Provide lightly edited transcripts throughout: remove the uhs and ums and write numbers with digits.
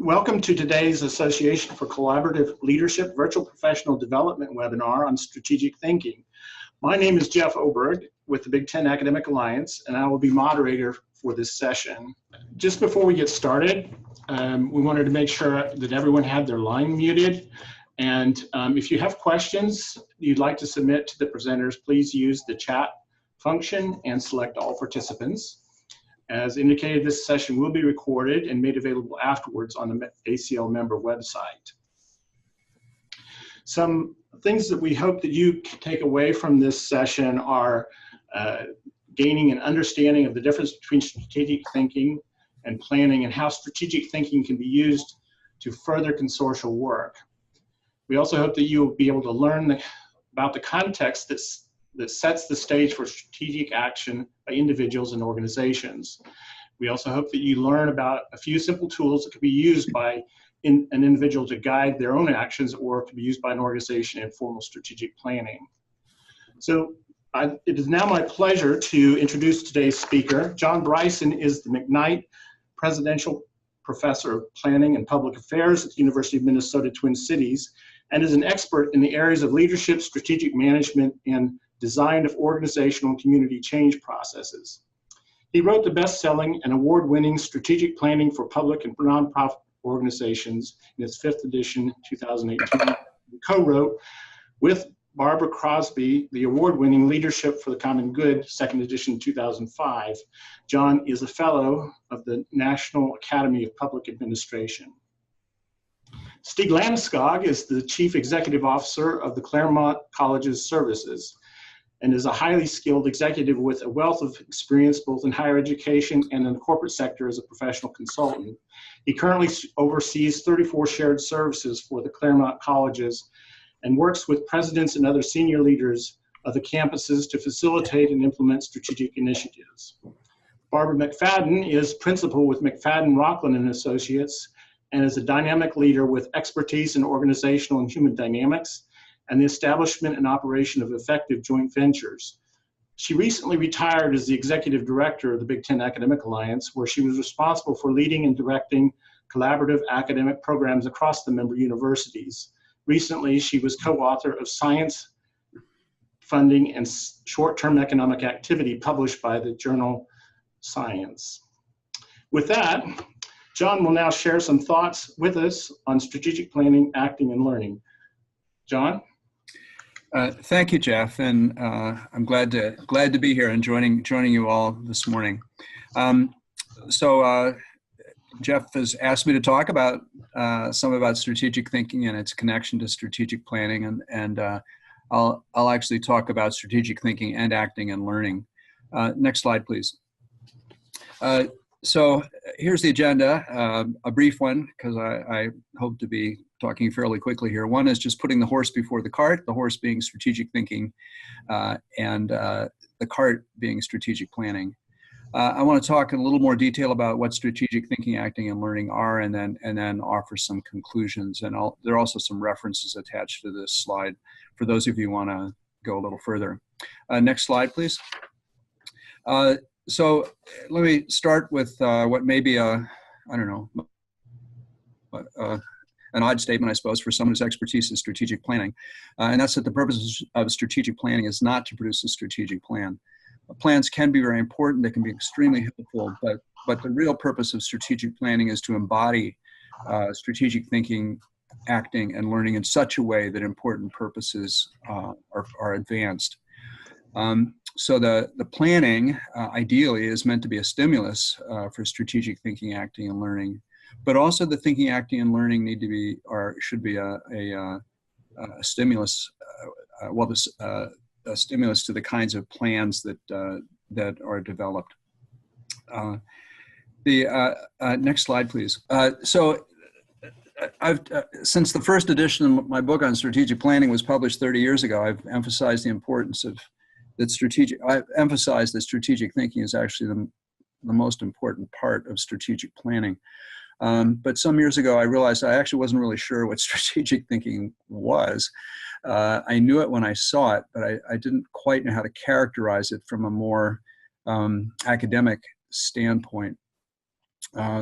Welcome to today's Association for Collaborative Leadership Virtual Professional Development webinar on strategic thinking. My name is Jeff Oberg with the Big Ten Academic Alliance, and I will be moderator for this session. Just before we get started, we wanted to make sure that everyone had their line muted. And if you have questions you'd like to submit to the presenters, please use the chat function and select all participants. As indicated, this session will be recorded and made available afterwards on the ACL member website. Some things that we hope that you take away from this session are gaining an understanding of the difference between strategic thinking and planning and how strategic thinking can be used to further consortial work. We also hope that you will be able to learn about the context that sets the stage for strategic action by individuals and organizations. We also hope that you learn about a few simple tools that can be used by an individual to guide their own actions or to be used by an organization in formal strategic planning. So it is now my pleasure to introduce today's speaker. John Bryson is the McKnight Presidential Professor of Planning and Public Affairs at the University of Minnesota Twin Cities and is an expert in the areas of leadership, strategic management, and design of organizational and community change processes. He wrote the best-selling and award-winning Strategic Planning for Public and Nonprofit Organizations in its 5th edition, 2018. He co-wrote with Barbara Crosby the award-winning Leadership for the Common Good, 2nd edition, 2005. John is a fellow of the National Academy of Public Administration. Stieg Landeskog is the Chief Executive Officer of the Claremont College's Services and is a highly skilled executive with a wealth of experience both in higher education and in the corporate sector as a professional consultant. He currently oversees 34 shared services for the Claremont Colleges and works with presidents and other senior leaders of the campuses to facilitate and implement strategic initiatives. Barbara McFadden is principal with McFadden, Rockland and Associates and is a dynamic leader with expertise in organizational and human dynamics and the establishment and operation of effective joint ventures. She recently retired as the executive director of the Big Ten Academic Alliance, where she was responsible for leading and directing collaborative academic programs across the member universities. Recently, she was co-author of Science, Funding, and Short-Term Economic Activity, published by the journal Science. With that, John will now share some thoughts with us on strategic planning, acting, and learning. John? Thank you, Jeff, and I'm glad to be here and joining you all this morning. Jeff has asked me to talk about some about strategic thinking and its connection to strategic planning, and I'll actually talk about strategic thinking and acting and learning. Next slide, please. So here's the agenda, a brief one, because I hope to be talking fairly quickly here. One is just putting the horse before the cart, the horse being strategic thinking, and the cart being strategic planning. I want to talk in a little more detail about what strategic thinking, acting, and learning are, and then offer some conclusions. And there are also some references attached to this slide for those of you who want to go a little further. Next slide, please. So let me start with what may be an odd statement, I suppose, for someone whose expertise is strategic planning. And that's that the purpose of strategic planning is not to produce a strategic plan. Plans can be very important, they can be extremely helpful, but the real purpose of strategic planning is to embody strategic thinking, acting, and learning in such a way that important purposes are advanced. So the planning, ideally, is meant to be a stimulus for strategic thinking, acting, and learning. But also the thinking, acting, and learning need to be, or should be a stimulus, a stimulus to the kinds of plans that are developed. Next slide, please. So since the first edition of my book on strategic planning was published 30 years ago, I've emphasized the importance of I've emphasized that strategic thinking is actually the most important part of strategic planning. But some years ago, I realized I actually wasn't really sure what strategic thinking was. I knew it when I saw it, but I didn't quite know how to characterize it from a more academic standpoint.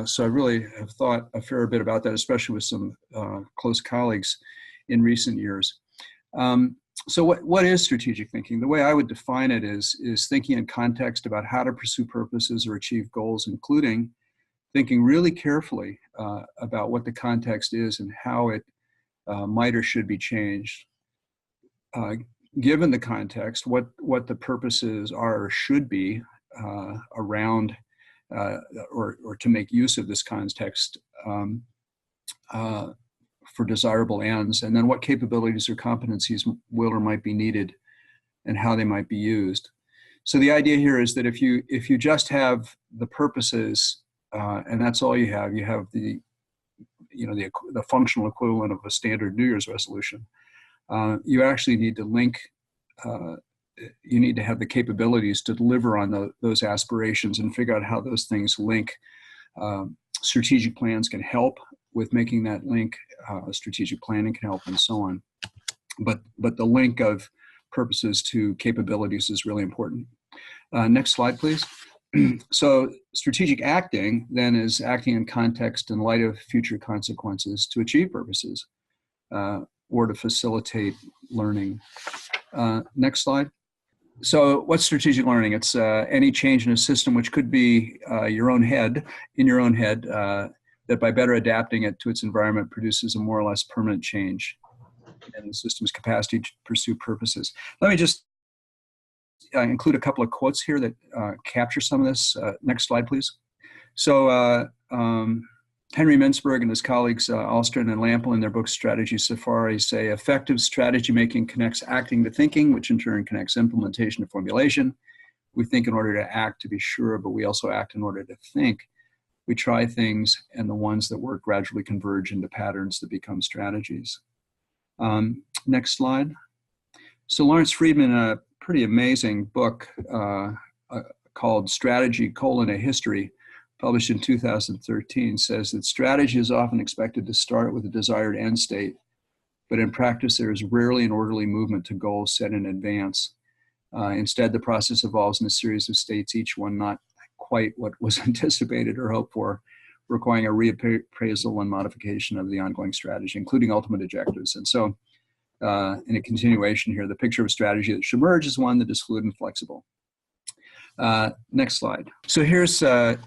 So I really have thought a fair bit about that, especially with some close colleagues in recent years. So what is strategic thinking? The way I would define it is thinking in context about how to pursue purposes or achieve goals, including thinking really carefully about what the context is and how it might or should be changed. Given the context, what the purposes are or should be around or to make use of this context for desirable ends, and then what capabilities or competencies will or might be needed and how they might be used. So the idea here is that if you just have the purposes and that's all you have the functional equivalent of a standard New Year's resolution. You actually need to link. You need to have the capabilities to deliver on those aspirations and figure out how those things link. Strategic plans can help with making that link. Strategic planning can help, and so on. But the link of purposes to capabilities is really important. Next slide, please. So strategic acting then is acting in context in light of future consequences to achieve purposes or to facilitate learning. Next slide. So what's strategic learning? It's any change in a system, which could be in your own head, that by better adapting it to its environment produces a more or less permanent change in the system's capacity to pursue purposes. Let me just include a couple of quotes here that capture some of this. Next slide, please. So Henry Mintzberg and his colleagues Alstron and Lampel in their book Strategy Safari say effective strategy making connects acting to thinking, which in turn connects implementation to formulation. We think in order to act, to be sure, but we also act in order to think. We try things, and the ones that work gradually converge into patterns that become strategies. Next slide. So Lawrence Friedman, in a pretty amazing book called Strategy: A History, published in 2013, says that strategy is often expected to start with a desired end state, but in practice there is rarely an orderly movement to goals set in advance. Instead, the process evolves in a series of states, each one not quite what was anticipated or hoped for, requiring a reappraisal and modification of the ongoing strategy, including ultimate objectives. And so, in a continuation here, the picture of a strategy that should emerge is one that is fluid and flexible. Next slide. So here's a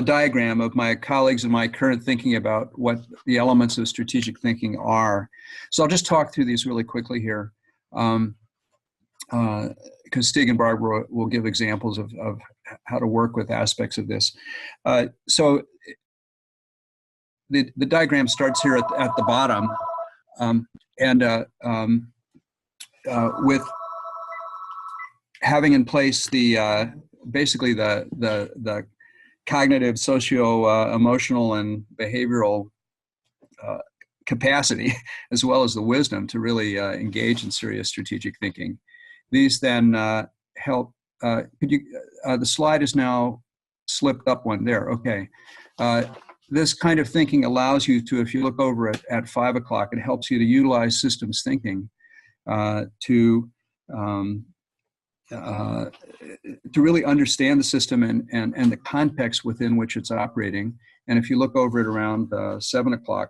diagram of my colleagues and my current thinking about what the elements of strategic thinking are. So I'll just talk through these really quickly here, because Stig and Barbara will give examples of how to work with aspects of this. So the diagram starts here at the bottom, with having in place the basically the cognitive, socio-emotional, and behavioral capacity, as well as the wisdom to really engage in serious strategic thinking. These then help. The slide is now slipped up one there. Okay. This kind of thinking allows you to, if you look over at 5 o'clock, it helps you to utilize systems thinking to really understand the system and the context within which it's operating. And if you look over it around 7 o'clock,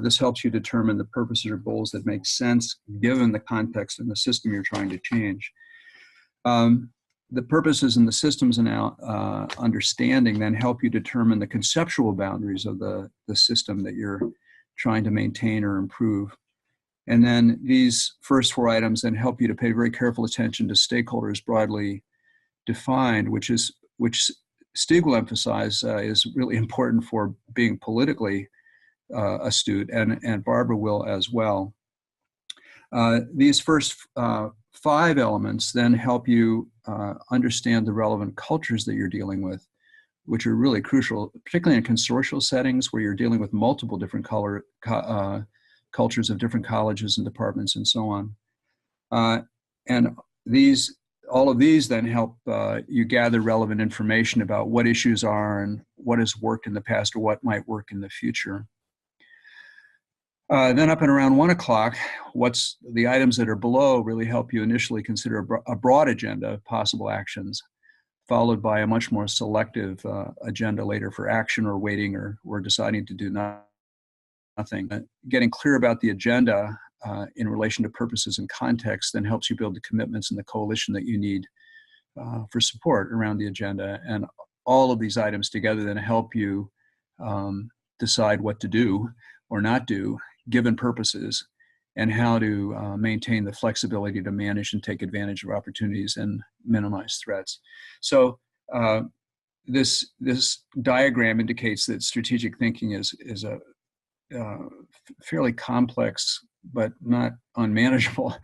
this helps you determine the purposes or goals that make sense given the context and the system you're trying to change. The purposes and the systems and understanding then help you determine the conceptual boundaries of the system that you're trying to maintain or improve. And then these first 4 items then help you to pay very careful attention to stakeholders broadly defined, which Stig will emphasize is really important for being politically astute, and Barbara will as well. These first 5 elements then help you understand the relevant cultures that you're dealing with, which are really crucial, particularly in consortial settings where you're dealing with multiple different cultures of different colleges and departments and so on. And all of these then help you gather relevant information about what issues are and what has worked in the past or what might work in the future. Then up and around 1 o'clock, what's the items that are below really help you initially consider a broad agenda of possible actions followed by a much more selective agenda later for action or waiting or deciding to do nothing. Getting clear about the agenda in relation to purposes and context then helps you build the commitments and the coalition that you need for support around the agenda. And all of these items together then help you decide what to do or not do given purposes, and how to maintain the flexibility to manage and take advantage of opportunities and minimize threats. So this diagram indicates that strategic thinking is a fairly complex but not unmanageable.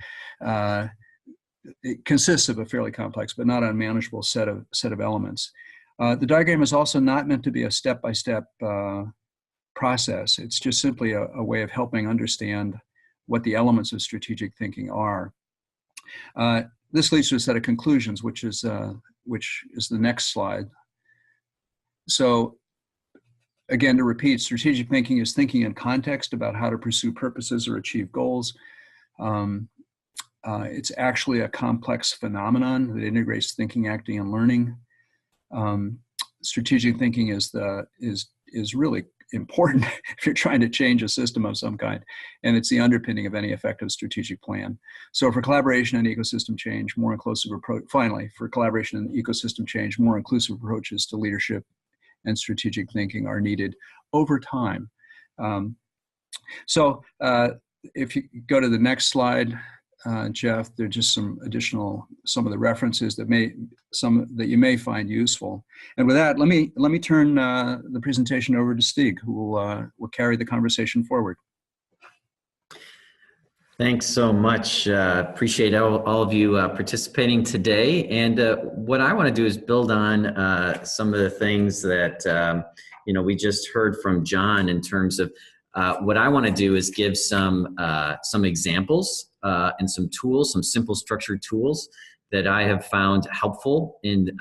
It consists of a fairly complex but not unmanageable set of elements. The diagram is also not meant to be a step-by-step process. It's just simply a way of helping understand what the elements of strategic thinking are. This leads to a set of conclusions, which is the next slide. So again, to repeat, strategic thinking is thinking in context about how to pursue purposes or achieve goals. It's actually a complex phenomenon that integrates thinking, acting, and learning. Strategic thinking is really important if you're trying to change a system of some kind, and it's the underpinning of any effective strategic plan. So for collaboration and ecosystem change, more inclusive approach. Finally, for collaboration and ecosystem change, more inclusive approaches to leadership and strategic thinking are needed over time. If you go to the next slide, Jeff, there are just some of the references that you may find useful. And with that, let me turn the presentation over to Stig, who will carry the conversation forward. Thanks so much. Appreciate all of you participating today. And what I want to do is build on some of the things that we just heard from John in terms of what I want to do is give some examples and some tools, some simple structured tools that I have found helpful in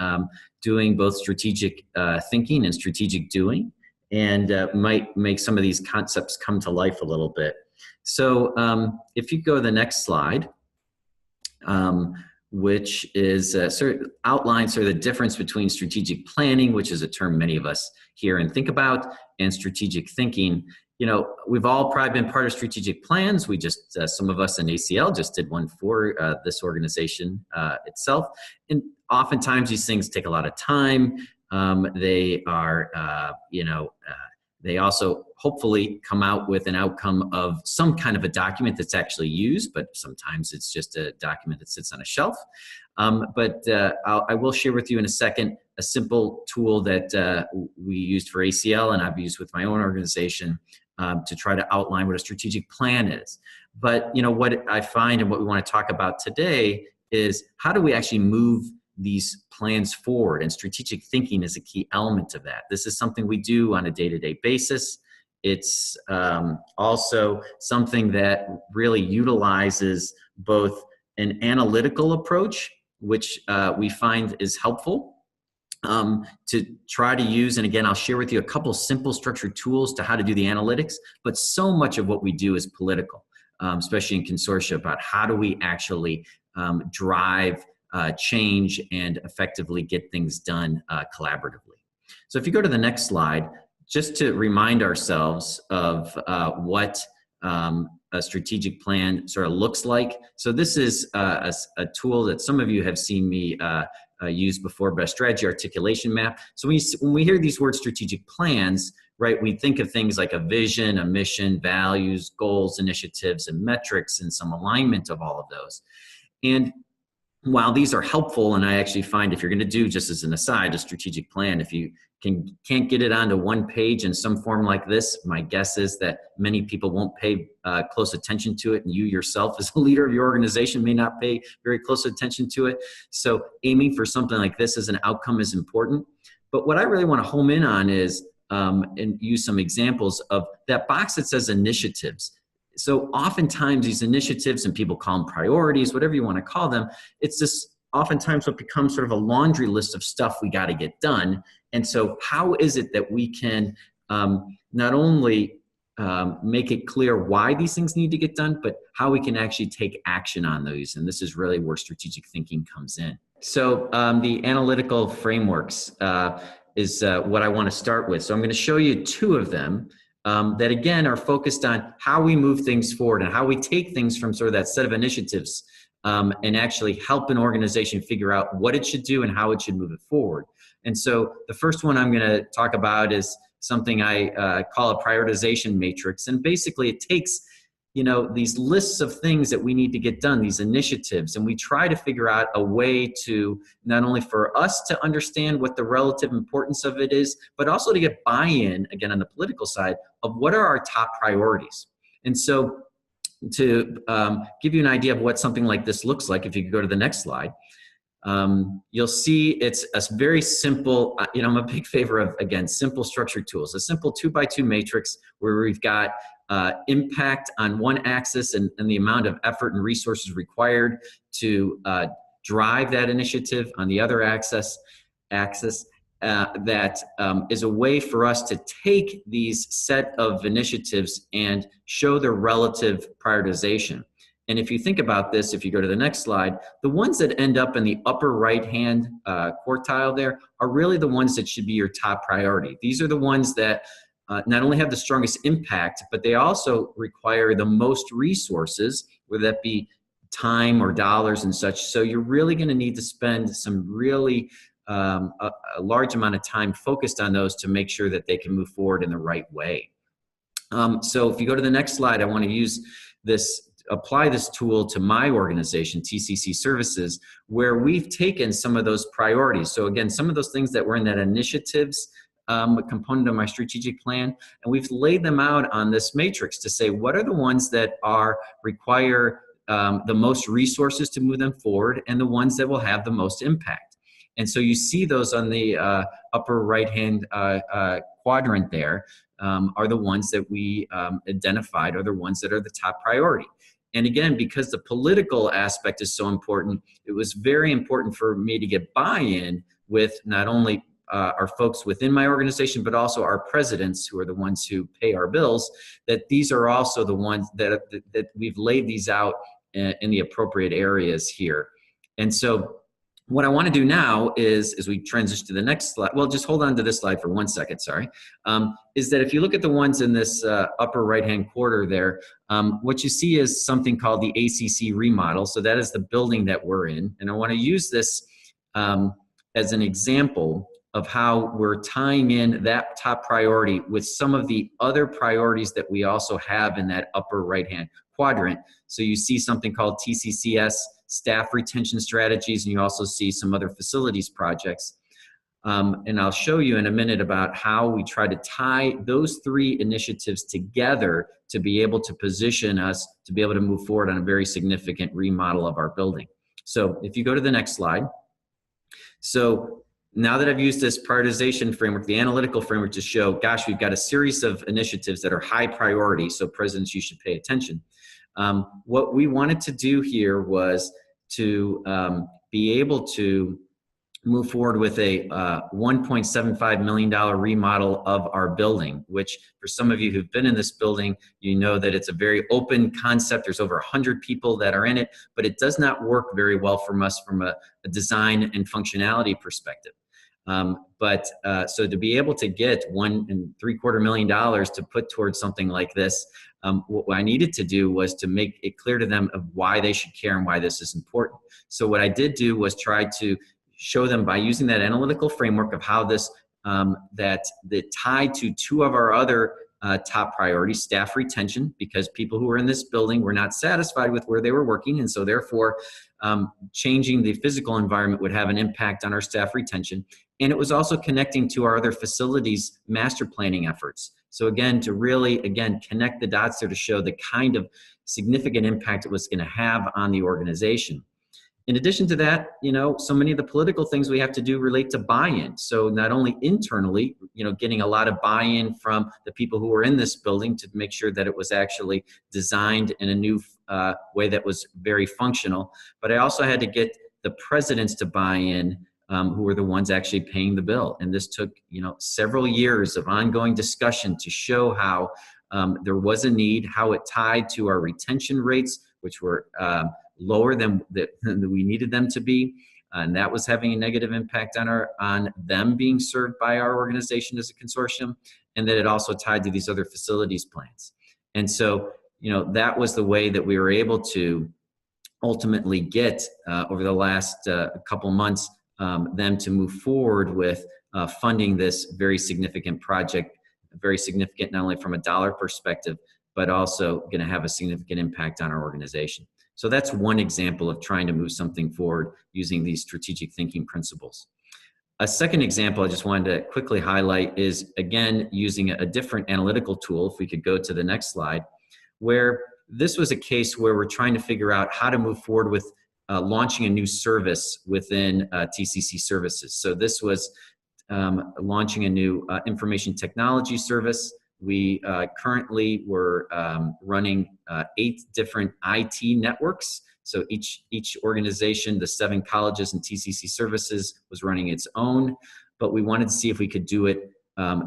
doing both strategic thinking and strategic doing, and might make some of these concepts come to life a little bit. So if you go to the next slide, which is outlines the difference between strategic planning, which is a term many of us hear and think about, and strategic thinking. We've all probably been part of strategic plans. We just, some of us in ACL just did one for this organization itself. And oftentimes these things take a lot of time. They are, they also hopefully come out with an outcome of some kind of a document that's actually used, but sometimes it's just a document that sits on a shelf. I will share with you in a second a simple tool that we used for ACL and I've used with my own organization to try to outline what a strategic plan is. But what I find and what we want to talk about today is how do we actually move these plans forward, and strategic thinking is a key element of that. This is something we do on a day-to-day basis. It's also something that really utilizes both an analytical approach, which we find is helpful to try to use. And again, I'll share with you a couple simple structured tools to how to do the analytics, but so much of what we do is political, especially in consortia, about how do we actually drive change and effectively get things done collaboratively. So if you go to the next slide, just to remind ourselves of what a strategic plan sort of looks like. So this is a tool that some of you have seen me use before, but a strategy articulation map. So when we hear these words strategic plans, right, we think of things like a vision, a mission, values, goals, initiatives, and metrics, and some alignment of all of those. And while these are helpful, and I actually find if you're going to do, just as an aside, a strategic plan, if you can't get it onto one page in some form like this, my guess is that many people won't pay close attention to it, and you yourself as a leader of your organization may not pay very close attention to it. So aiming for something like this as an outcome is important. But what I really want to home in on is, and use some examples of that box that says initiatives. So oftentimes these initiatives, and people call them priorities, whatever you want to call them, it's just oftentimes what becomes sort of a laundry list of stuff we got to get done. And so how is it that we can not only make it clear why these things need to get done, but how we can actually take action on those? And this is really where strategic thinking comes in. So the analytical frameworks is what I want to start with. So I'm going to show you two of them that again are focused on how we move things forward and how we take things from sort of that set of initiatives and actually help an organization figure out what it should do and how it should move it forward. And so the first one I'm going to talk about is something I call a prioritization matrix. And basically it takes, you know, these lists of things that we need to get done, these initiatives, and we try to figure out a way to not only for us to understand what the relative importance of it is, but also to get buy-in, again, on the political side, of what are our top priorities. And so to give you an idea of what something like this looks like, if you could go to the next slide, you'll see it's a very simple, you know, I'm a big favor of, again, simple structured tools, a simple 2x2 matrix where we've got impact on one axis and the amount of effort and resources required to drive that initiative on the other axis that is a way for us to take these set of initiatives and show their relative prioritization. And if you think about this, if you go to the next slide, the ones that end up in the upper right-hand quartile there are really the ones that should be your top priority. These are the ones that not only have the strongest impact, but they also require the most resources, whether that be time or dollars and such. So you're really going to need to spend some really a large amount of time focused on those to make sure that they can move forward in the right way. So if you go to the next slide, I want to use this, apply this tool to my organization, TCC Services, where we've taken some of those priorities. So again, some of those things that were in that initiatives component of my strategic plan, and we've laid them out on this matrix to say what are the ones that require the most resources to move them forward and the ones that will have the most impact. And so you see those on the upper right-hand quadrant there are the ones that we identified are the ones that are the top priority. And again, because the political aspect is so important, it was very important for me to get buy-in with not only our folks within my organization, but also our presidents, who are the ones who pay our bills, that these are also the ones that we've laid these out in the appropriate areas here. And so what I want to do now is, as we transition to the next slide, well, just hold on to this slide for 1 second, sorry, is that if you look at the ones in this upper right-hand quarter there, what you see is something called the ACC remodel. So that is the building that we're in. And I want to use this as an example of how we're tying in that top priority with some of the other priorities that we also have in that upper right-hand quadrant. So you see something called TCCS, staff retention strategies, and you also see some other facilities projects. And I'll show you in a minute about how we try to tie those three initiatives together to be able to position us to be able to move forward on a very significant remodel of our building. So if you go to the next slide. So now that I've used this prioritization framework, the analytical framework, to show, gosh, we've got a series of initiatives that are high priority, so presidents, you should pay attention. What we wanted to do here was to be able to move forward with a $1.75 million remodel of our building, which for some of you who've been in this building, you know that it's a very open concept. There's over 100 people that are in it, but it does not work very well from us from a design and functionality perspective. So to be able to get $1.75 million to put towards something like this, what I needed to do was to make it clear to them of why they should care and why this is important. So what I did do was try to show them by using that analytical framework of how this that tied to two of our other top priorities: staff retention, because people who were in this building were not satisfied with where they were working, and so therefore changing the physical environment would have an impact on our staff retention. And it was also connecting to our other facilities master planning efforts. So again, to really, again, connect the dots there to show the kind of significant impact it was going to have on the organization. In addition to that, you know, so many of the political things we have to do relate to buy-in. So not only internally, you know, getting a lot of buy-in from the people who were in this building to make sure that it was actually designed in a new way that was very functional, but I also had to get the presidents to buy in, who were the ones actually paying the bill. And this took, you know, several years of ongoing discussion to show how there was a need, how it tied to our retention rates, which were lower than we needed them to be, and that was having a negative impact on them being served by our organization as a consortium, and that it also tied to these other facilities plans. And so, that was the way that we were able to ultimately get over the last couple months them to move forward with funding this very significant project, very significant not only from a dollar perspective, but also going to have a significant impact on our organization. So that's one example of trying to move something forward using these strategic thinking principles. A second example I just wanted to quickly highlight is, again, using a different analytical tool, if we could go to the next slide, where this was a case where we're trying to figure out how to move forward with launching a new service within TCC services. So this was launching a new information technology service. We currently were running 8 different IT networks. So each organization, the 7 colleges and TCC services, was running its own, but we wanted to see if we could do it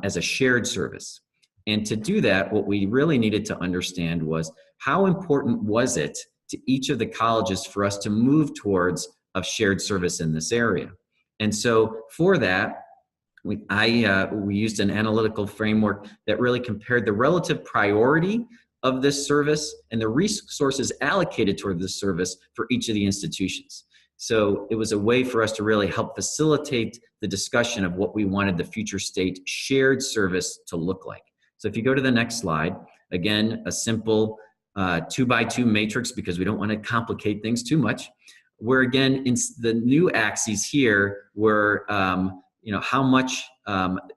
as a shared service. And to do that, what we really needed to understand was how important was it to each of the colleges for us to move towards a shared service in this area. And so for that, we used an analytical framework that really compared the relative priority of this service and the resources allocated toward this service for each of the institutions. So it was a way for us to really help facilitate the discussion of what we wanted the future state shared service to look like. So if you go to the next slide, again, a simple 2x2 matrix, because we don't want to complicate things too much, where again, in the new axes here were how much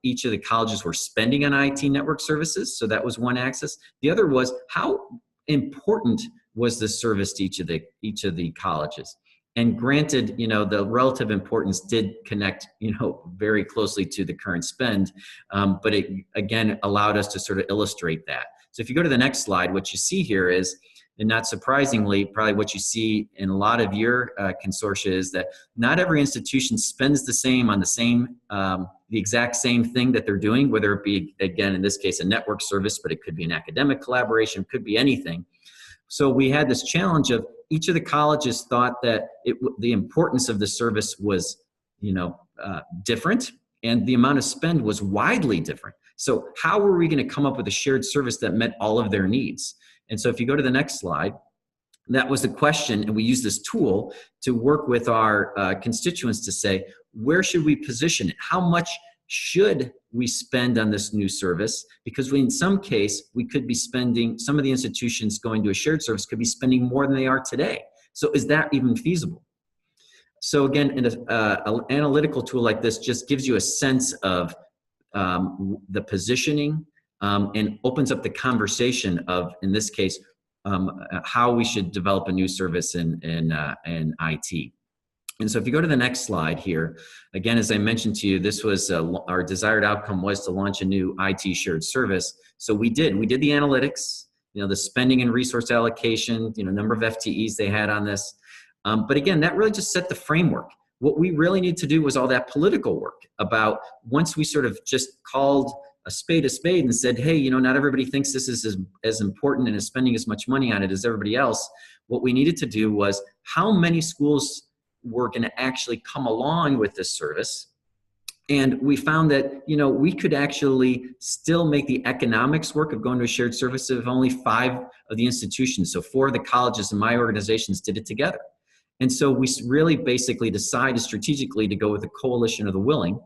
each of the colleges were spending on IT network services. So that was one axis. The other was how important was the service to each of the colleges. And granted, the relative importance did connect, very closely to the current spend, but it again allowed us to sort of illustrate that. So if you go to the next slide, what you see here is, and not surprisingly, probably what you see in a lot of your consortia, is that not every institution spends the same on the exact same thing that they're doing, whether it be, again, in this case, a network service, but it could be an academic collaboration, could be anything. So we had this challenge of each of the colleges thought that the importance of the service was, different, and the amount of spend was widely different. So how were we going to come up with a shared service that met all of their needs? And so if you go to the next slide, that was the question, and we used this tool to work with our constituents to say, where should we position it? How much should we spend on this new service? Because in some case, we could be spending, some of the institutions going to a shared service could be spending more than they are today. So is that even feasible? So again, an analytical tool like this just gives you a sense of the positioning and opens up the conversation of, in this case, how we should develop a new service in IT. And so if you go to the next slide here, again, as I mentioned to you, this was our desired outcome was to launch a new IT shared service. So we did the analytics, the spending and resource allocation, number of FTEs they had on this. But again, that really just set the framework. What we really need to do was all that political work about, once we sort of just called a spade and said, hey, not everybody thinks this is as important and is spending as much money on it as everybody else. What we needed to do was, how many schools were going to actually come along with this service? And we found that, we could actually still make the economics work of going to a shared service if only 5 of the institutions, so 4 of the colleges in my organizations, did it together. And so we really basically decided strategically to go with a coalition of the willing,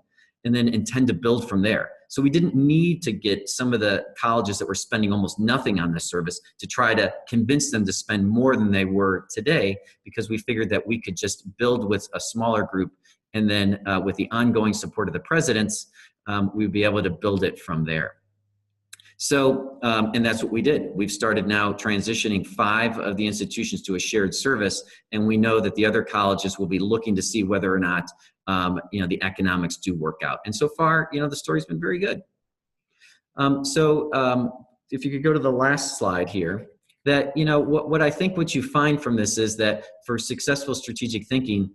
and then intend to build from there. So we didn't need to get some of the colleges that were spending almost nothing on this service to try to convince them to spend more than they were today, because we figured that we could just build with a smaller group, and then with the ongoing support of the presidents, we'd be able to build it from there. So, and that's what we did. We've started now transitioning 5 of the institutions to a shared service, and we know that the other colleges will be looking to see whether or not the economics do work out. And so far, the story's been very good. If you could go to the last slide here, that, what I think what you find from this is that for successful strategic thinking,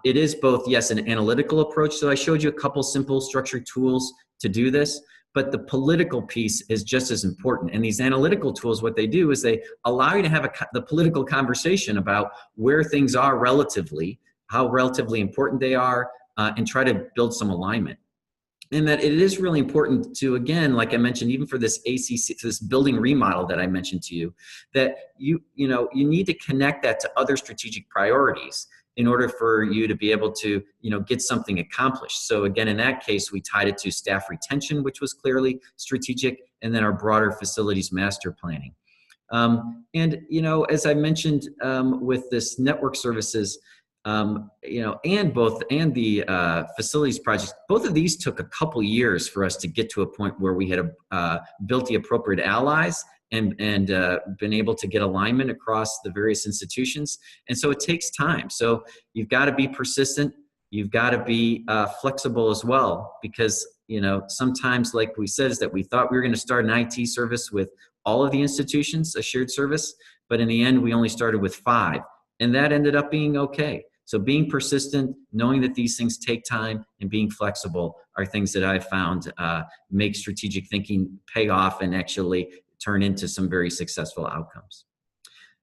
it is both, yes, an analytical approach. So I showed you a couple simple structured tools to do this, but the political piece is just as important. And these analytical tools, what they do is they allow you to have the political conversation about where things are relatively, how relatively important they are, and try to build some alignment. And that it is really important to, again, like I mentioned, even for this ACC, this building remodel that I mentioned to you, that you need to connect that to other strategic priorities in order for you to be able to, get something accomplished. So again, in that case, we tied it to staff retention, which was clearly strategic, and then our broader facilities master planning. And as I mentioned, with this network services, and the facilities projects, both of these took a couple years for us to get to a point where we had built the appropriate allies and been able to get alignment across the various institutions. And so it takes time. So you've got to be persistent. You've got to be flexible as well, because sometimes, like we said, is that we thought we were going to start an IT service with all of the institutions, a shared service, but in the end, we only started with 5, and that ended up being okay. So being persistent, knowing that these things take time, and being flexible are things that I've found make strategic thinking pay off and actually turn into some very successful outcomes.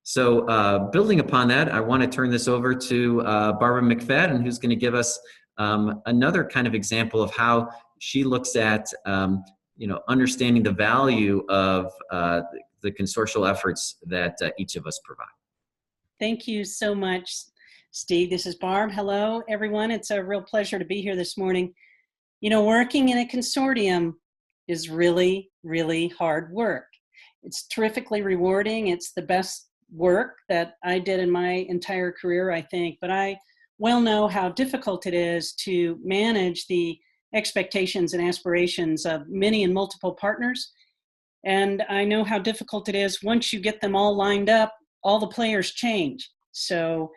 So building upon that, I want to turn this over to Barbara McFadden, who's going to give us another kind of example of how she looks at understanding the value of the consortial efforts that each of us provide. Thank you so much, Steve. This is Barb. Hello, everyone. It's a real pleasure to be here this morning. Working in a consortium is really, really hard work. It's terrifically rewarding. It's the best work that I did in my entire career, I think, but I well know how difficult it is to manage the expectations and aspirations of many and multiple partners. And I know how difficult it is once you get them all lined up, all the players change. So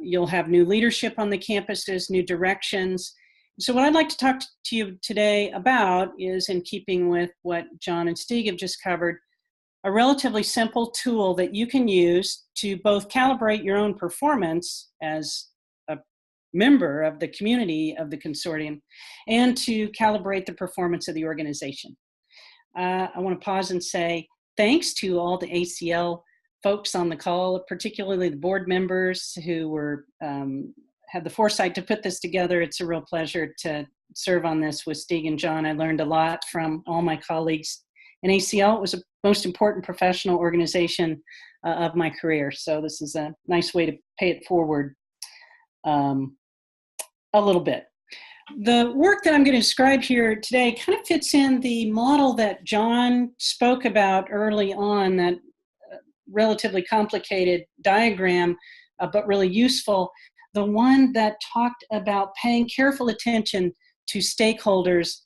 you'll have new leadership on the campuses, new directions. So what I'd like to talk to you today about is, in keeping with what John and Stieg have just covered, a relatively simple tool that you can use to both calibrate your own performance as a member of the community of the consortium and to calibrate the performance of the organization. I want to pause and say thanks to all the ACL folks on the call, particularly the board members who were had the foresight to put this together. It's a real pleasure to serve on this with Stieg and John. I learned a lot from all my colleagues in ACL. It was the most important professional organization of my career. So this is a nice way to pay it forward a little bit. The work that I'm going to describe here today kind of fits in the model that John spoke about early on, that relatively complicated diagram, but really useful. The one that talked about paying careful attention to stakeholders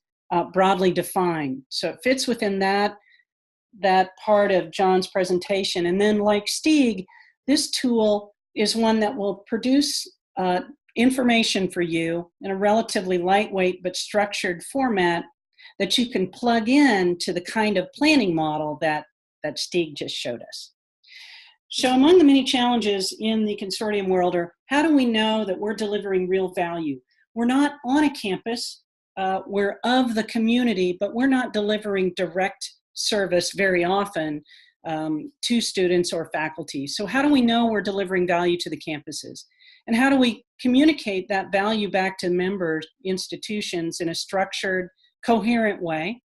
broadly defined. So it fits within that part of John's presentation. And then, like Stieg, this tool is one that will produce information for you in a relatively lightweight but structured format that you can plug in to the kind of planning model that Stieg just showed us. So among the many challenges in the consortium world are, how do we know that we're delivering real value? We're not on a campus, we're of the community, but we're not delivering direct service very often to students or faculty. So how do we know we're delivering value to the campuses? And how do we communicate that value back to member institutions in a structured, coherent way?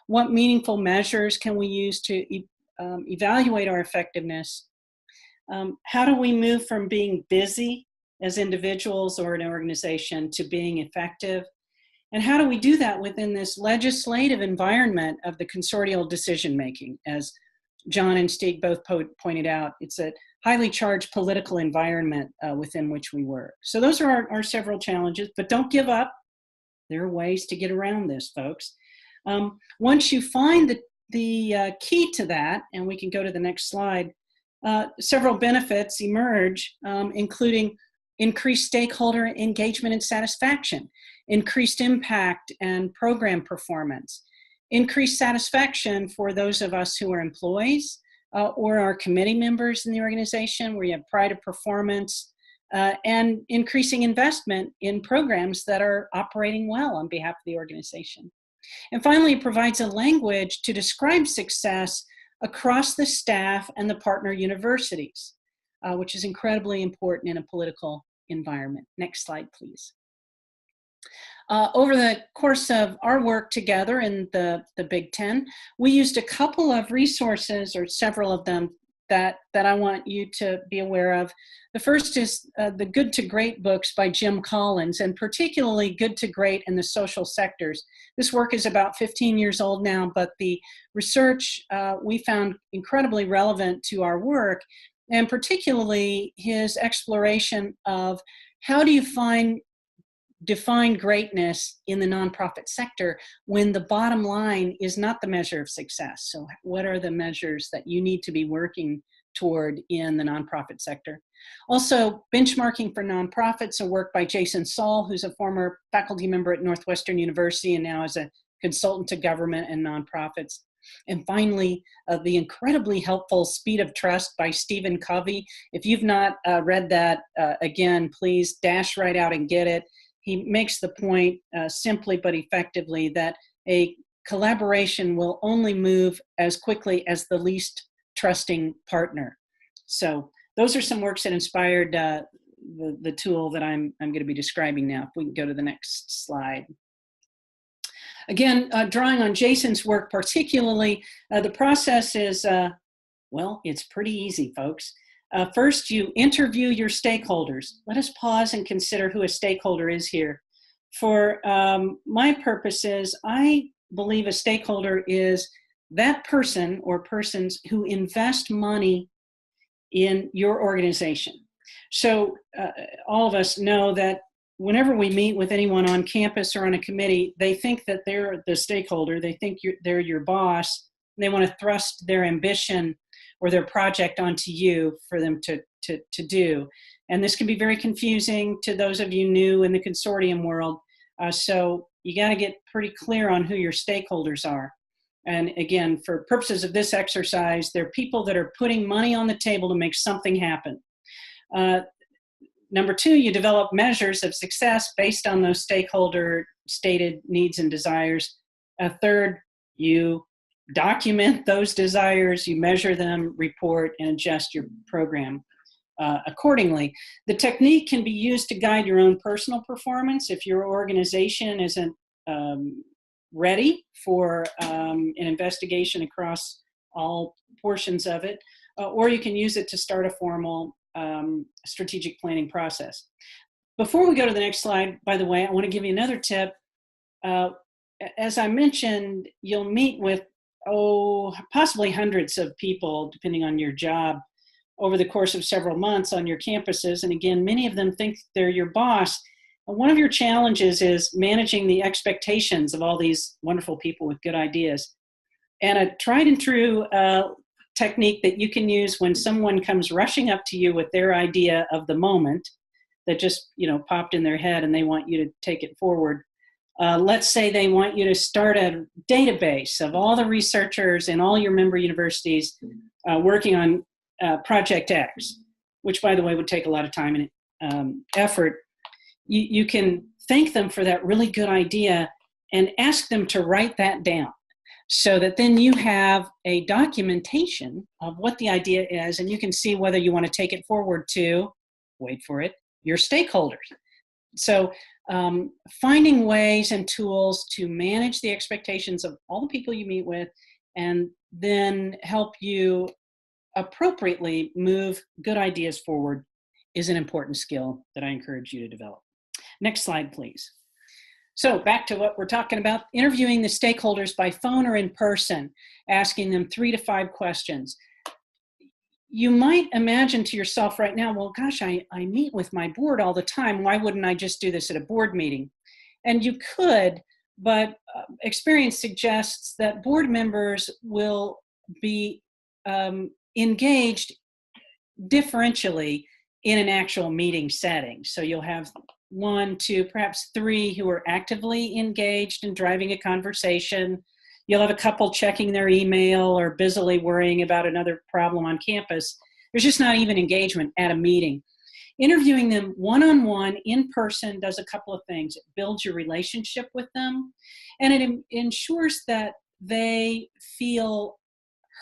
What meaningful measures can we use to evaluate our effectiveness? How do we move from being busy as individuals or an organization to being effective? And how do we do that within this legislative environment of the consortial decision-making? As John and Stieg both pointed out, it's a highly charged political environment within which we work. So those are our several challenges, but don't give up. There are ways to get around this, folks. Once you find the key to that, and we can go to the next slide, several benefits emerge, including increased stakeholder engagement and satisfaction, increased impact and program performance, increased satisfaction for those of us who are employees or our committee members in the organization, where you have pride of performance, and increasing investment in programs that are operating well on behalf of the organization. And finally, it provides a language to describe success across the staff and the partner universities, which is incredibly important in a political environment. Next slide, please. Over the course of our work together in the Big Ten, we used a couple of resources, or several of them, that I want you to be aware of. The first is the Good to Great books by Jim Collins, and particularly Good to Great in the Social Sectors. This work is about 15 years old now, but the research we found incredibly relevant to our work, and particularly his exploration of how do you define greatness in the nonprofit sector when the bottom line is not the measure of success. So what are the measures that you need to be working toward in the nonprofit sector? Also, Benchmarking for Nonprofits, a work by Jason Saul, who's a former faculty member at Northwestern University and now is a consultant to government and nonprofits. And finally, the incredibly helpful Speed of Trust by Stephen Covey. If you've not read that, again, please dash right out and get it. He makes the point simply but effectively that a collaboration will only move as quickly as the least trusting partner. So those are some works that inspired the tool that I'm going to be describing now. If we can go to the next slide. Again, drawing on Jason's work particularly, the process is, well, it's pretty easy, folks. First, you interview your stakeholders. Let us pause and consider who a stakeholder is here. For my purposes, I believe a stakeholder is that person or persons who invest money in your organization. So all of us know that whenever we meet with anyone on campus or on a committee, they think that they're the stakeholder. They think they're your boss. And they want to thrust their ambition or their project onto you for them to do. And this can be very confusing to those of you new in the consortium world. So you got to get pretty clear on who your stakeholders are. And again, for purposes of this exercise, they're people that are putting money on the table to make something happen. Number two, you develop measures of success based on those stakeholder stated needs and desires. Third, you document those desires, you measure them, report, and adjust your program accordingly. The technique can be used to guide your own personal performance if your organization isn't ready for an investigation across all portions of it, or you can use it to start a formal strategic planning process. Before we go to the next slide, by the way, I want to give you another tip. As I mentioned, you'll meet with possibly hundreds of people, depending on your job, over the course of several months on your campuses. And again, many of them think they're your boss. And one of your challenges is managing the expectations of all these wonderful people with good ideas. And a tried and true technique that you can use when someone comes rushing up to you with their idea of the moment that just popped in their head and they want you to take it forward. Let's say they want you to start a database of all the researchers in all your member universities working on Project X, which, by the way, would take a lot of time and effort. You can thank them for that really good idea and ask them to write that down so that then you have a documentation of what the idea is, and you can see whether you want to take it forward to, wait for it, your stakeholders. So finding ways and tools to manage the expectations of all the people you meet with and then help you appropriately move good ideas forward is an important skill that I encourage you to develop. Next slide, please. So back to what we're talking about, interviewing the stakeholders by phone or in person, asking them 3 to 5 questions. You might imagine to yourself right now, well, gosh, I meet with my board all the time. Why wouldn't I just do this at a board meeting? And you could, but experience suggests that board members will be engaged differentially in an actual meeting setting. So you'll have 1, 2, perhaps 3 who are actively engaged in driving a conversation. You'll have a couple checking their email or busily worrying about another problem on campus. There's just not even engagement at a meeting. Interviewing them one-on-one in person does a couple of things. It builds your relationship with them, and it ensures that they feel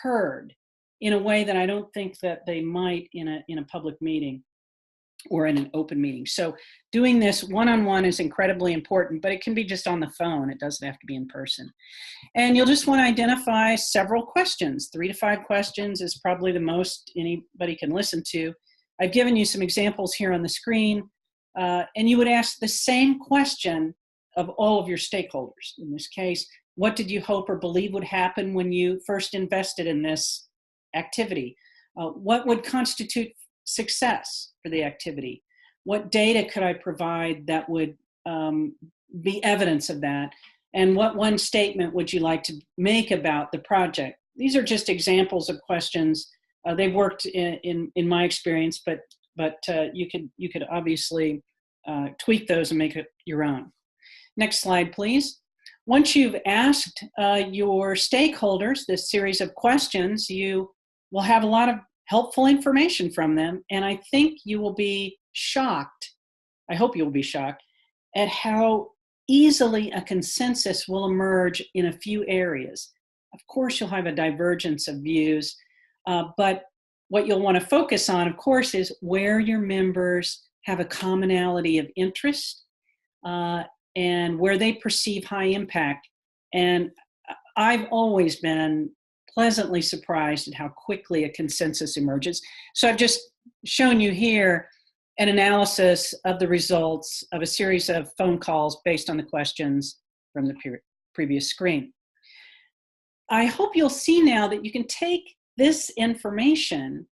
heard in a way that I don't think that they might in a public meeting. or in an open meeting. So doing this one-on-one is incredibly important, but it can be just on the phone. It doesn't have to be in person. And you'll just want to identify several questions. 3 to 5 questions is probably the most anybody can listen to. I've given you some examples here on the screen, and you would ask the same question of all of your stakeholders. In this case, what did you hope or believe would happen when you first invested in this activity? What would constitute success for the activity? What data could I provide that would be evidence of that? And what one statement would you like to make about the project? These are just examples of questions. They've worked in my experience, but you could obviously tweak those and make it your own. Next slide, please. Once you've asked your stakeholders this series of questions, you will have a lot of helpful information from them, and I think you will be shocked, I hope you'll be shocked, at how easily a consensus will emerge in a few areas. Of course, you'll have a divergence of views, but what you'll want to focus on, of course, is where your members have a commonality of interest and where they perceive high impact. And I've always been pleasantly surprised at how quickly a consensus emerges. So I've just shown you here an analysis of the results of a series of phone calls based on the questions from the previous screen. I hope you'll see now that you can take this information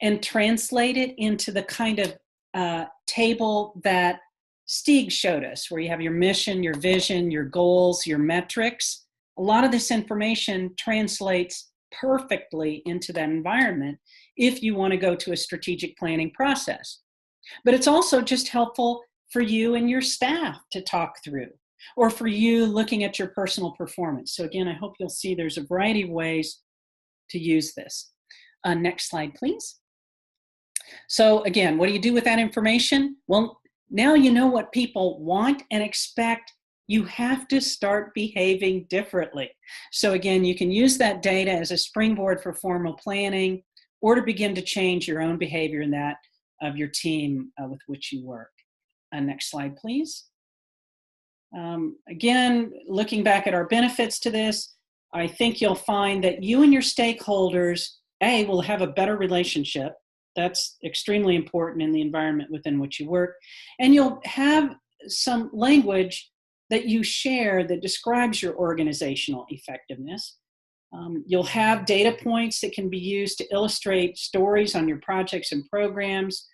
and translate it into the kind of table that Stieg showed us, where you have your mission, your vision, your goals, your metrics. A lot of this information translates perfectly into that environment if you want to go to a strategic planning process. But it's also just helpful for you and your staff to talk through, or for you looking at your personal performance. So again, I hope you'll see there's a variety of ways to use this. Next slide, please. So again, what do you do with that information? Well, now you know what people want and expect. You have to start behaving differently. So again, you can use that data as a springboard for formal planning, or to begin to change your own behavior and that of your team with which you work. Next slide, please. Again, looking back at our benefits to this, I think you'll find that you and your stakeholders, will have a better relationship. That's extremely important in the environment within which you work. And you'll have some language that you share that describes your organizational effectiveness. You'll have data points that can be used to illustrate stories on your projects and programs.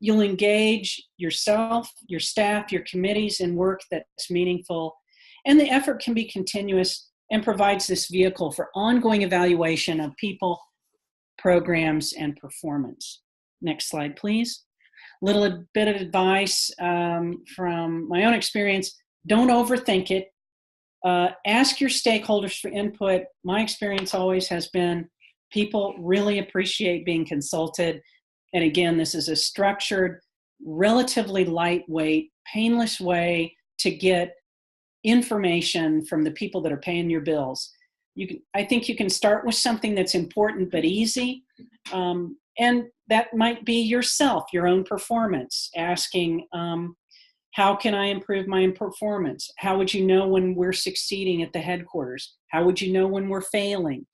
You'll engage yourself, your staff, your committees in work that's meaningful. And the effort can be continuous and provides this vehicle for ongoing evaluation of people, programs, and performance. Next slide, please. Little bit of advice from my own experience. Don't overthink it. Ask your stakeholders for input. My experience always has been people really appreciate being consulted. And again, this is a structured, relatively lightweight, painless way to get information from the people that are paying your bills. I think you can start with something that's important but easy. And that might be yourself, your own performance, asking, how can I improve my performance? How would you know when we're succeeding at the headquarters? How would you know when we're failing?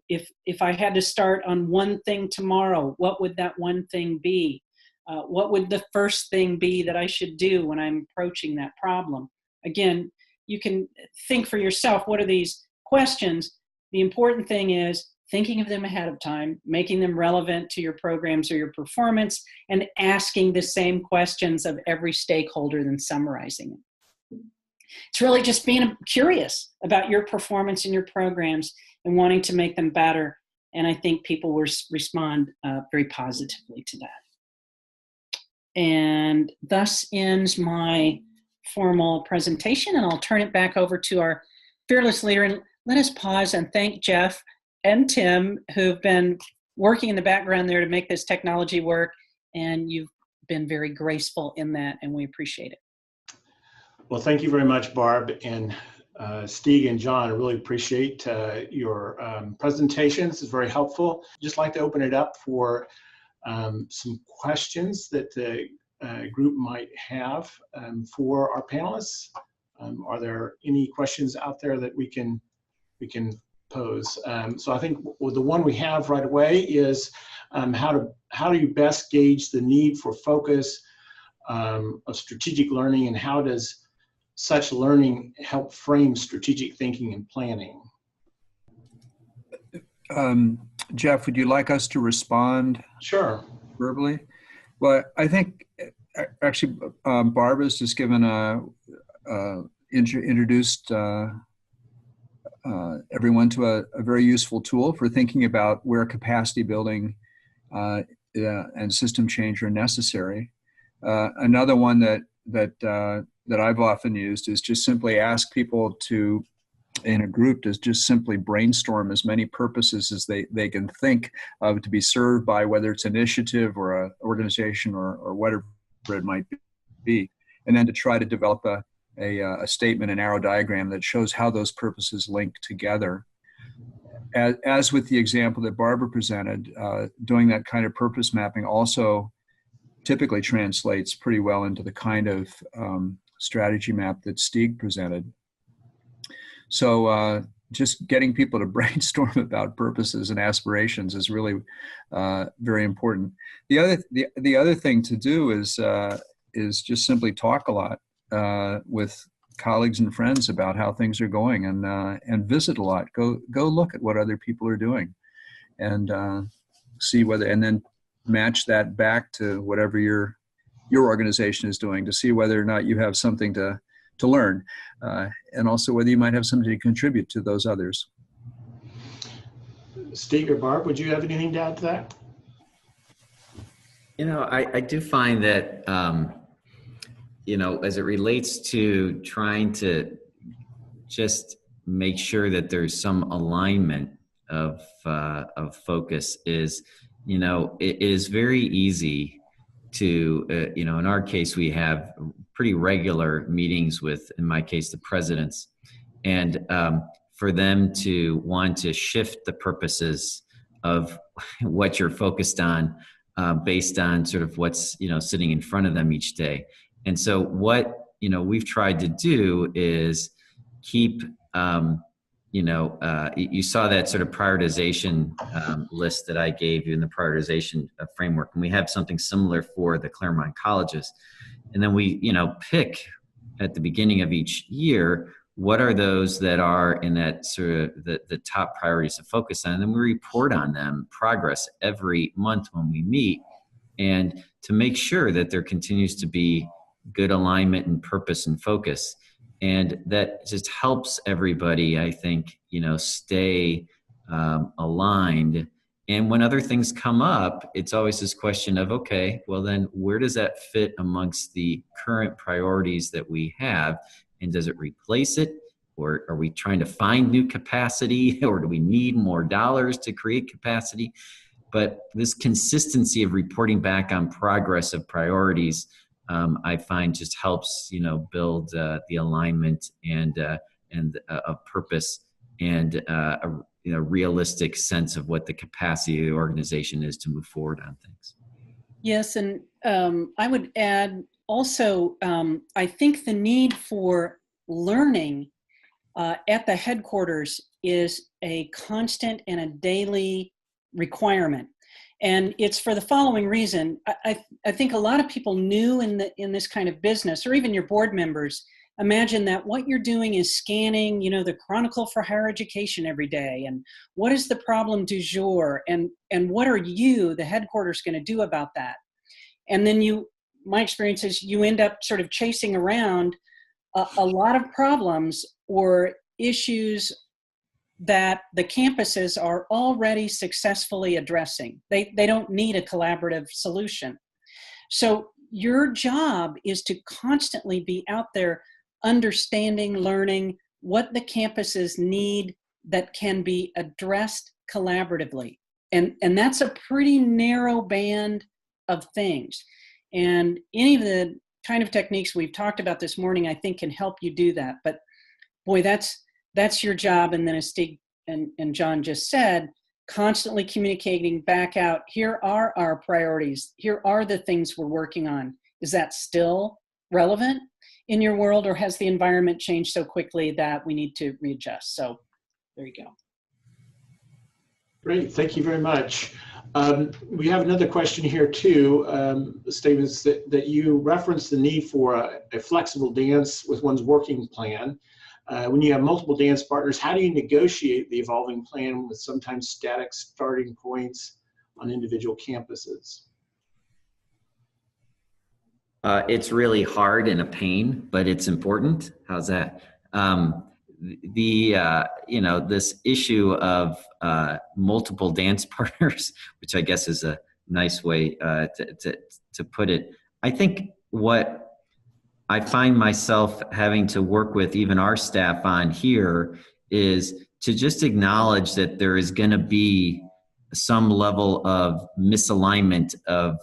If I had to start on one thing tomorrow, what would that one thing be? What would the first thing be that I should do when I'm approaching that problem? Again, you can think for yourself, what are these questions? The important thing is thinking of them ahead of time, making them relevant to your programs or your performance, and asking the same questions of every stakeholder, then summarizing it. It's really just being curious about your performance and your programs and wanting to make them better. And I think people will respond very positively to that. And thus ends my formal presentation, and I'll turn it back over to our fearless leader. And let us pause and thank Jeff and Tim, who've been working in the background there to make this technology work. And you've been very graceful in that, and we appreciate it. Well, thank you very much, Barb. And Stieg and John, I really appreciate your presentations. It's very helpful. Just like to open it up for some questions that the group might have for our panelists. Are there any questions out there that we can pose? So I think the one we have right away is how do you best gauge the need for focus of strategic learning, and how does such learning help frame strategic thinking and planning? Jeff, would you like us to respond? Sure. Verbally? Well, I think actually Barbara's just given introduced everyone to a very useful tool for thinking about where capacity building and system change are necessary. Another one that I've often used is just simply ask people to, in a group, to just simply brainstorm as many purposes as they can think of to be served by, whether it's an initiative or an organization or whatever it might be, and then to try to develop a statement, an arrow diagram that shows how those purposes link together. As with the example that Barbara presented, doing that kind of purpose mapping also typically translates pretty well into the kind of strategy map that Stieg presented. So just getting people to brainstorm about purposes and aspirations is really very important. The other thing to do is just simply talk a lot with colleagues and friends about how things are going, and visit a lot. Go look at what other people are doing, and see whether, and then match that back to whatever your organization is doing to see whether or not you have something to learn, and also whether you might have something to contribute to those others. Steve or Barb, would you have anything to add to that? You know, I do find that, you know, as it relates to trying to just make sure that there's some alignment of focus is, you know, it is very easy to, you know, in our case, we have pretty regular meetings with, in my case, the presidents, and for them to want to shift the purposes of what you're focused on based on sort of what's, you know, sitting in front of them each day. And so what, you know, we've tried to do is keep, you know, you saw that sort of prioritization list that I gave you in the prioritization framework. And we have something similar for the Claremont colleges. And then we, you know, pick at the beginning of each year, what are those that are in that sort of the top priorities to focus on? And then we report on them, progress every month when we meet, and to make sure that there continues to be good alignment and purpose and focus. And that just helps everybody, I think, you know, stay aligned. And when other things come up, it's always this question of, okay, well then where does that fit amongst the current priorities that we have? And does it replace it? Or are we trying to find new capacity? Or do we need more dollars to create capacity? But this consistency of reporting back on progress of priorities, I find just helps, you know, build the alignment and a purpose and a, you know, realistic sense of what the capacity of the organization is to move forward on things. Yes, and I would add also, I think the need for learning at the headquarters is a constant and a daily requirement. And it's for the following reason. I think a lot of people new in this kind of business, or even your board members, imagine that what you're doing is scanning, you know, the Chronicle for Higher Education every day, and what is the problem du jour, and what are you, the headquarters, going to do about that? And then my experience is you end up sort of chasing around a lot of problems or issues that the campuses are already successfully addressing. They don't need a collaborative solution. So your job is to constantly be out there understanding, learning what the campuses need that can be addressed collaboratively. And that's a pretty narrow band of things. And any of the kind of techniques we've talked about this morning, I think, can help you do that. But boy, that's your job. And then as Stig and John just said, constantly communicating back out, here are our priorities, here are the things we're working on. Is that still relevant in your world, or has the environment changed so quickly that we need to readjust? So there you go. Great, thank you very much. We have another question here too, statements that you referenced the need for a flexible dance with one's working plan. When you have multiple dance partners, how do you negotiate the evolving plan with sometimes static starting points on individual campuses? It's really hard and a pain, but it's important. How's that? This issue of multiple dance partners, which I guess is a nice way to put it. I think what I find myself having to work with even our staff on here is to just acknowledge that there is going to be some level of misalignment of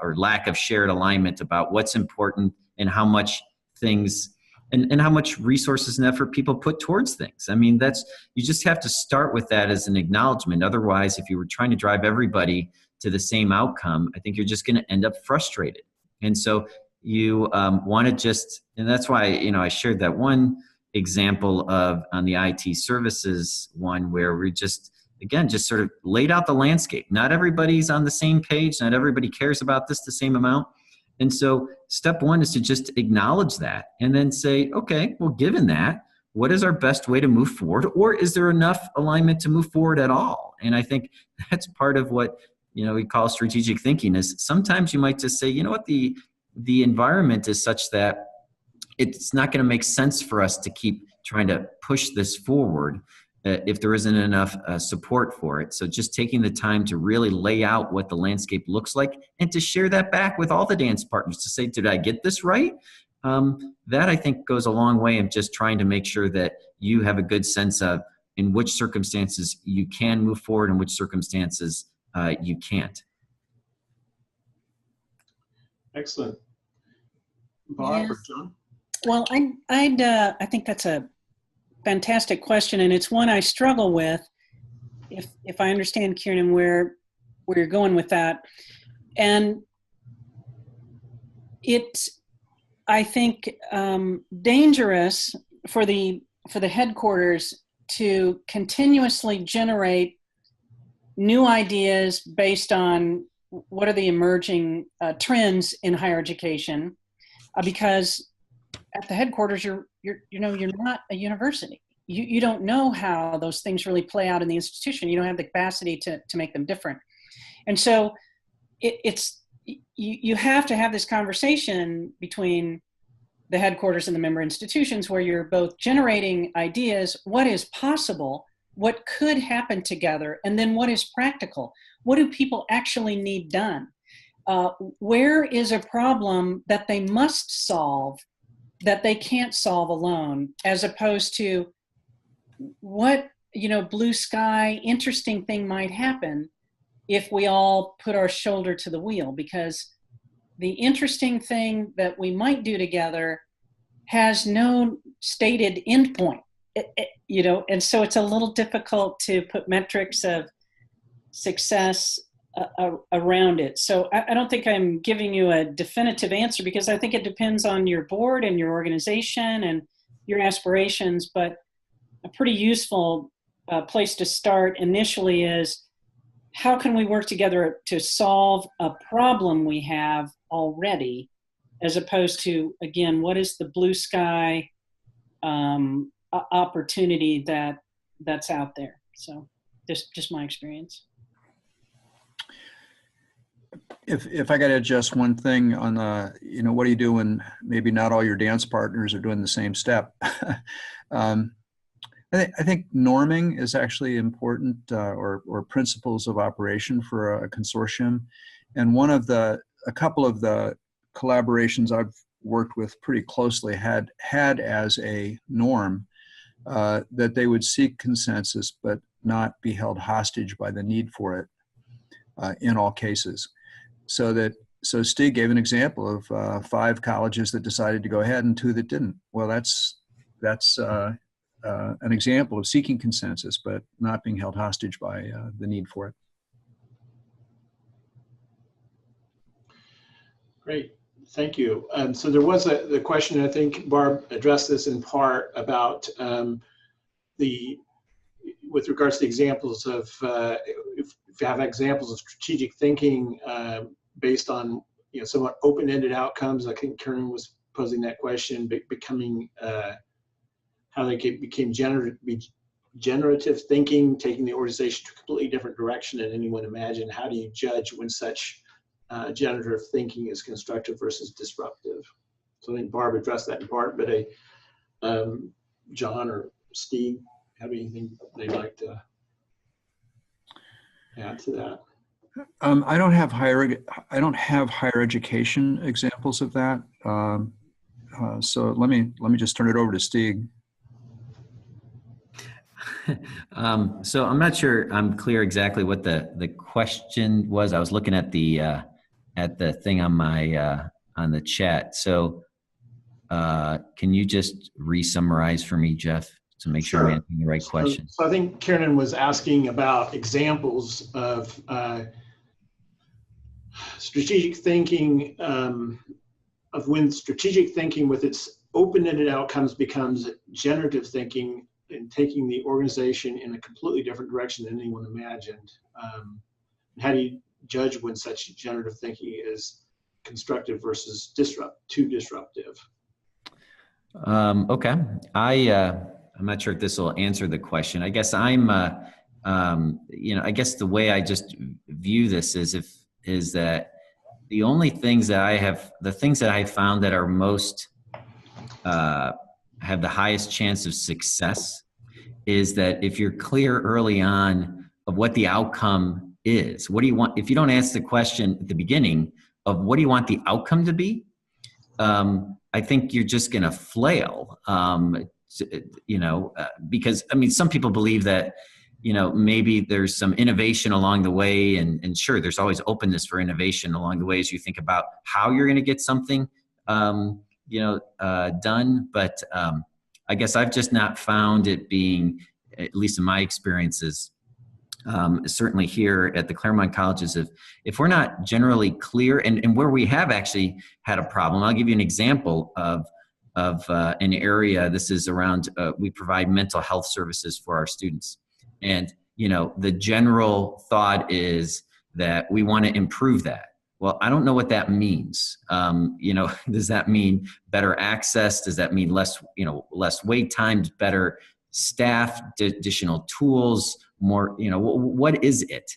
or lack of shared alignment about what's important and how much things and how much resources and effort people put towards things. I mean, you just have to start with that as an acknowledgement. Otherwise, if you were trying to drive everybody to the same outcome, I think you're just going to end up frustrated. And so you want to just, and that's why, I shared that one example of on the IT services one where we just sort of laid out the landscape. Not everybody's on the same page. Not everybody cares about this the same amount. And so step one is to just acknowledge that and then say, okay, well, given that, what is our best way to move forward? Or is there enough alignment to move forward at all? And I think that's part of what, we call strategic thinking is sometimes you might just say, you know what, the environment is such that it's not going to make sense for us to keep trying to push this forward if there isn't enough support for it. So just taking the time to really lay out what the landscape looks like and to share that back with all the dance partners to say, did I get this right? That I think goes a long way of just trying to make sure that you have a good sense of in which circumstances you can move forward and which circumstances you can't. Excellent. Barb or John? Well, I think that's a fantastic question, and it's one I struggle with. If I understand, Kieran, where you're going with that, and it's, I think, dangerous for the headquarters to continuously generate new ideas based on what are the emerging trends in higher education, because at the headquarters you're not a university. You don't know how those things really play out in the institution. You don't have the capacity to make them different. And so you have to have this conversation between the headquarters and the member institutions where you're both generating ideas, what is possible, what could happen together, and then what is practical. What do people actually need done? Where is a problem that they must solve that they can't solve alone, as opposed to what, blue sky, interesting thing might happen if we all put our shoulder to the wheel, because the interesting thing that we might do together has no stated endpoint, and so it's a little difficult to put metrics of success around it. So I don't think I'm giving you a definitive answer, because I think it depends on your board and your organization and your aspirations, but a pretty useful place to start initially is, how can we work together to solve a problem we have already, as opposed to, again, what is the blue sky opportunity that's out there? So just my experience. If I got to adjust one thing on what do you do when maybe not all your dance partners are doing the same step? I think norming is actually important, or principles of operation for a consortium. And a couple of the collaborations I've worked with pretty closely had as a norm that they would seek consensus but not be held hostage by the need for it in all cases. So Stig gave an example of 5 colleges that decided to go ahead and 2 that didn't. Well, that's an example of seeking consensus, but not being held hostage by the need for it. Great, thank you. So there was the question, I think Barb addressed this in part about with regards to examples of, if you have examples of strategic thinking based on somewhat open-ended outcomes. I think Karen was posing that question, becoming how they became generative thinking, taking the organization to a completely different direction than anyone imagined. How do you judge when such generative thinking is constructive versus disruptive? So I think Barb addressed that in part, but John or Steve have anything they'd like to add to that? I don't have higher education examples of that. So let me just turn it over to Steve. So I'm not sure I'm clear exactly what the question was. I was looking at the thing on my on the chat. So can you just re-summarize for me, Jeff, to make sure I'm answering the right question? So I think Karen was asking about examples of strategic thinking, of when strategic thinking with its open-ended outcomes becomes generative thinking and taking the organization in a completely different direction than anyone imagined. How do you judge when such generative thinking is constructive versus too disruptive? Okay, I'm not sure if this will answer the question. I guess I guess the way I just view this is that the only things that I found that are most have the highest chance of success is that if you're clear early on of what the outcome is. What do you want? If you don't ask the question at the beginning of what do you want the outcome to be, I think you're just going to flail. Because I mean, some people believe that maybe there's some innovation along the way, and sure, there's always openness for innovation along the way as you think about how you're going to get something done. But I guess I've just not found it being, at least in my experiences, certainly here at the Claremont colleges, if we're not generally clear, and where we have actually had a problem, I'll give you an example of an area. This is around, we provide mental health services for our students. And, the general thought is that we want to improve that. Well, I don't know what that means. Does that mean better access? Does that mean less wait times, better staff, additional tools, more, what is it?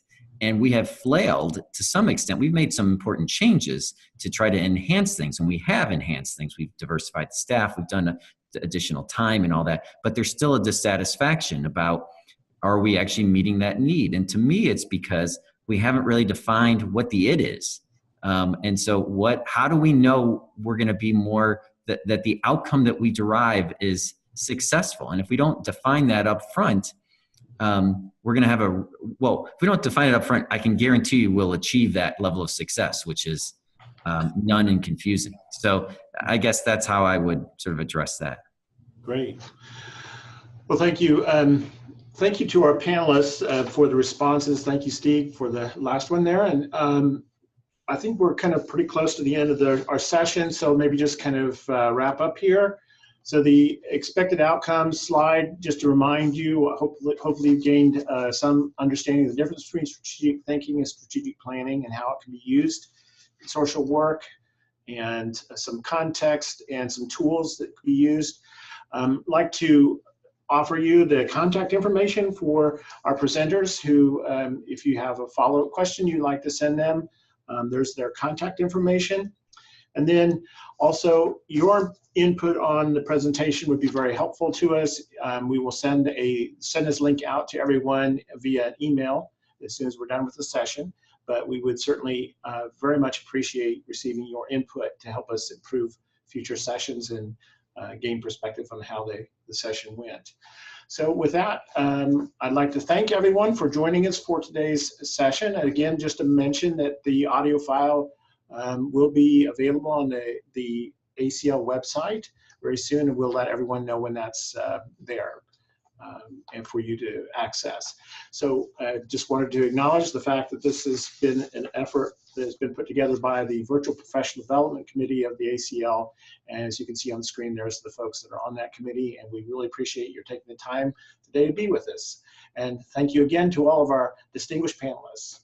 And we have flailed to some extent. We've made some important changes to try to enhance things, and we have enhanced things. We've diversified the staff, we've done additional time and all that, but there's still a dissatisfaction about, are we actually meeting that need? And to me, it's because we haven't really defined what the it is. And so how do we know we're going to be more, that the outcome that we derive is successful? And if we don't define that up front, we're going to have if we don't define it up front, I can guarantee you we'll achieve that level of success, which is none and confusing. So I guess that's how I would sort of address that. Great. Well, thank you. Thank you to our panelists for the responses. Thank you, Steve, for the last one there. And I think we're kind of pretty close to the end of our session, so maybe just kind of wrap up here. So the expected outcomes slide, just to remind you, hopefully you've gained some understanding of the difference between strategic thinking and strategic planning and how it can be used in social work, and some context and some tools that could be used. I'd like to offer you the contact information for our presenters who, if you have a follow-up question you'd like to send them, there's their contact information. And then also your input on the presentation would be very helpful to us. We will send this link out to everyone via email as soon as we're done with the session, but we would certainly very much appreciate receiving your input to help us improve future sessions and gain perspective on how the session went. So with that, I'd like to thank everyone for joining us for today's session. And again, just to mention that the audio file will be available on the ACL website very soon, and we'll let everyone know when that's there. and for you to access. So I just wanted to acknowledge the fact that this has been an effort that has been put together by the Virtual Professional Development Committee of the ACL. And as you can see on the screen, there's the folks that are on that committee, and we really appreciate your taking the time today to be with us. And thank you again to all of our distinguished panelists.